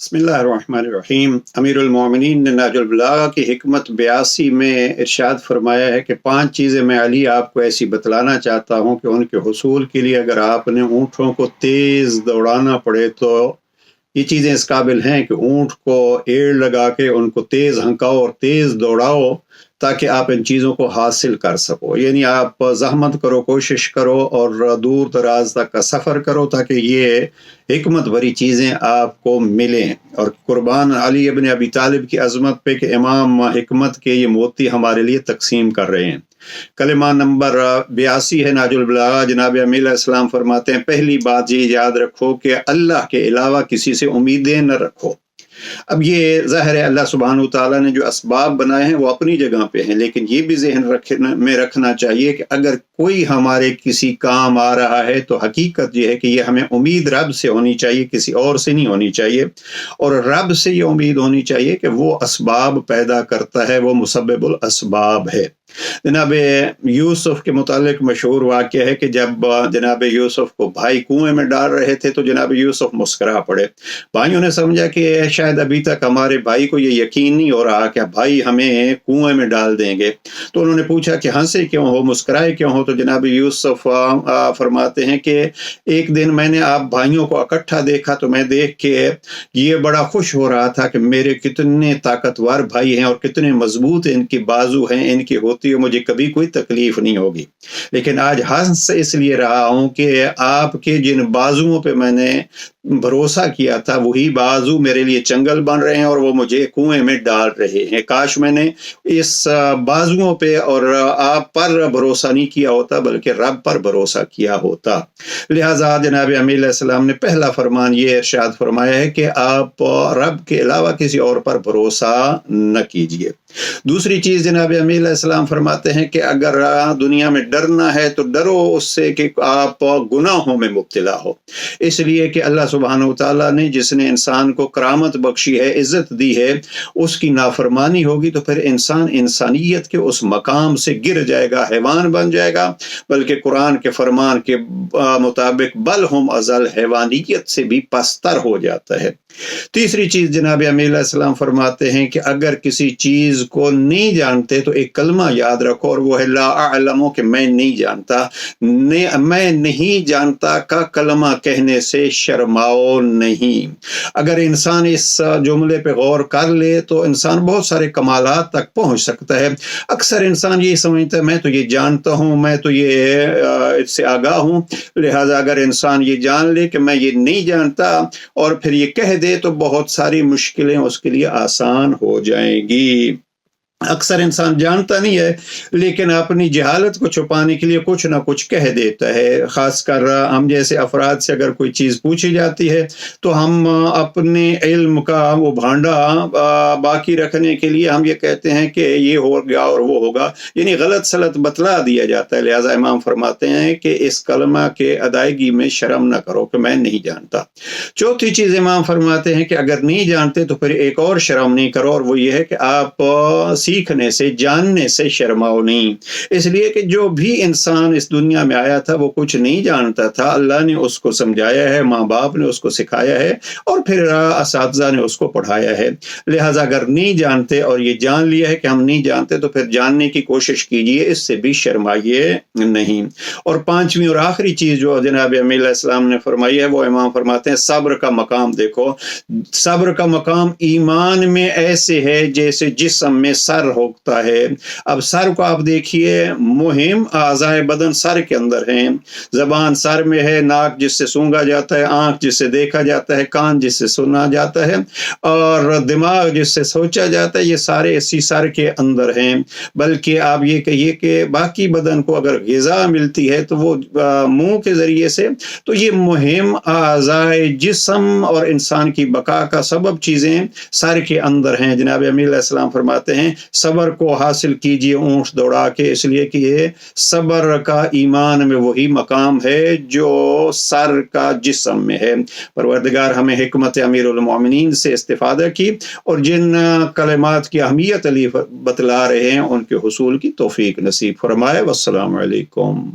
बिस्मिल्लाहिर्रहमानिर्रहीम। अमीरुल मोमिनीन ने नाजुल बलागा की हिकमत 82 में इरशाद फरमाया है कि 5 चीज़ें मैं अली आपको ऐसी बतलाना चाहता हूँ कि उनके हुसूल के लिए अगर आपने ऊँटों को तेज़ दौड़ाना पड़े तो ये चीज़ें इस काबिल हैं कि ऊँट को एड़ लगा के उनको तेज़ हंकाओ और तेज़ दौड़ाओ ताकि आप इन चीज़ों को हासिल कर सको। यानी आप ज़हमत करो, कोशिश करो और दूर दराज तक का सफ़र करो ताकि ये हिकमत भरी चीज़ें आपको मिलें। और कुर्बान अली इब्न अबी तालिब की अज़मत पे कि इमाम हिकमत के ये मोती हमारे लिए तकसीम कर रहे हैं। कलिमा नंबर 82 है नाजुल बलागा। जनाब अमीर अलैहिस्सलाम फरमाते हैं, पहली बात ये याद रखो कि अल्लाह के अलावा किसी से उम्मीदें न रखो। अब ये ज़ाहिर है अल्लाह सुब्हानहू तआला ने जो असबाब बनाए हैं वो अपनी जगह पे हैं, लेकिन ये भी ज़हन में रखना चाहिए कि अगर कोई हमारे किसी काम आ रहा है तो हकीकत ये है कि ये हमें उम्मीद रब से होनी चाहिए, किसी और से नहीं होनी चाहिए। और रब से ये उम्मीद होनी चाहिए कि वो असबाब पैदा करता है, वो मुसब्बिबुल असबाब है। जनाब यूसुफ के मुतालिक मशहूर वाक़या है कि जब जनाब यूसुफ को भाई कुएं में डाल रहे थे तो जनाब यूसुफ मुस्करा पड़े। भाइयों ने समझा कि शायद अभी तक हमारे भाई को ये यकीन नहीं हो रहा कि भाई हमें कुएं में डाल देंगे। तो उन्होंने पूछा कि हंसे क्यों हो, मुस्कराए क्यों हो? तो जनाब यूसुफ फरमाते हैं कि एक दिन मैंने आप भाइयों को इकट्ठा देखा तो मैं देख के ये बड़ा खुश हो रहा था कि मेरे कितने ताकतवर भाई हैं और कितने मजबूत इनकी बाजू हैं, इनकी होती है, मुझे कभी कोई तकलीफ नहीं होगी। लेकिन आज हंस इसलिए रहा हूं कि आपके जिन बाजुओं पे मैंने भरोसा किया था वही बाजू मेरे लिए चंगल बन रहे हैं और वो मुझे कुएं में डाल रहे हैं। काश मैंने इस बाजुओं पे और आप पर भरोसा नहीं किया होता बल्कि रब पर भरोसा किया होता। लिहाजा जनाब अमीर अलैहिस्सलाम ने पहला फरमान ये इरशाद फरमाया है कि आप रब के अलावा किसी और पर भरोसा न कीजिए। दूसरी चीज जनाब अमीर अलैहिस्सलाम फरमाते हैं कि अगर दुनिया में डरना है तो डरो उससे कि आप गुनाहों में मुब्तला हो। इसलिए कि अल्लाह सुब्हानहू तआला ने जिसने इंसान को करामत बख्शी है, इज्जत दी है, उसकी नाफरमानी होगी तो फिर इंसान इंसानियत के उस मकाम से गिर जाएगा, हैवान बन जाएगा। बल्कि कुरान के फरमान के मुताबिक बल हम अजल हैवानियत से भी पस्तर हो जाता है। तीसरी चीज जनाब अमीर अलैहिस्सलाम फरमाते हैं कि अगर किसी चीज को नहीं जानते तो एक कलमा याद रखो और वो है ला अअलमु, कि मैं नहीं जानता। मैं नहीं जानता का कलमा कहने से शर्माओ नहीं। अगर इंसान इस जुमले पे गौर कर ले तो इंसान बहुत सारे कमालात तक पहुंच सकता है। अक्सर इंसान ये समझता है मैं तो ये जानता हूँ, मैं तो ये इससे आगाह हूँ, लिहाजा अगर इंसान ये जान ले कि मैं ये नहीं जानता और फिर ये कह दे तो बहुत सारी मुश्किलें उसके लिए आसान हो जाएंगी। अक्सर इंसान जानता नहीं है लेकिन अपनी जहालत को छुपाने के लिए कुछ ना कुछ कह देता है। खासकर हम जैसे अफराद से अगर कोई चीज़ पूछी जाती है तो हम अपने इल्म का वो भांडा बाकी रखने के लिए हम ये कहते हैं कि ये हो गया और वो होगा, यानी गलत सलत बतला दिया जाता है। लिहाजा इमाम फरमाते हैं कि इस कलमा के अदायगी में शर्म न करो कि मैं नहीं जानता। चौथी चीज़ इमाम फरमाते हैं कि अगर नहीं जानते तो फिर एक और शर्म नहीं करो और वो ये है कि आप सीखने से, जानने से शर्माओ नहीं। इसलिए कि जो भी इंसान इस दुनिया में आया था वो कुछ नहीं जानता था, अल्लाह ने उसको समझाया है, माँ बाप ने उसको सिखाया है और फिर असातिज़ा ने उसको पढ़ाया है। लिहाजा अगर नहीं जानते और ये जान लिया है कि हम नहीं जानते तो फिर जानने की कोशिश कीजिए, इससे भी शर्माइए नहीं। और पांचवी और आखिरी चीज जो जनाब अमीर अलैहिस्सलाम ने फरमाई है वो इमाम फरमाते हैं सब्र का मकाम देखो। सब्र का मकाम ईमान में ऐसे है जैसे जिस्म में सर होता है। अब सर को आप देखिए, मुहिम आज़ाए बदन सर के अंदर हैं। जबान सर में है, नाक जिससे सूंघा जाता है, आंख जिससे देखा जाता है, कान जिससे सुना जाता है और दिमाग जिससे सोचा जाता है, ये सारे इसी सर के अंदर हैं। बल्कि आप ये कहिए कि बाकी बदन को अगर ग़िज़ा मिलती है तो वो मुंह के जरिए से, तो ये मुहिम आज़ाए जिस्म और इंसान की बका का सबब चीज़ें सर के अंदर हैं। जनाब अमीर अलैहिस्सलाम फरमाते हैं सब्र को हासिल कीजिए ऊँट दौड़ा के, इसलिए कि ये सब्र का ईमान में वही मकाम है जो सर का जिस्म में है। परवरदिगार हमें हिकमत अमीरुल मोमिनीन से इस्तिफादा की और जिन कलिमात की अहमियत अली बतला रहे हैं उनके हुसूल की तौफीक नसीब फरमाए। वस्सलामु अलैकुम।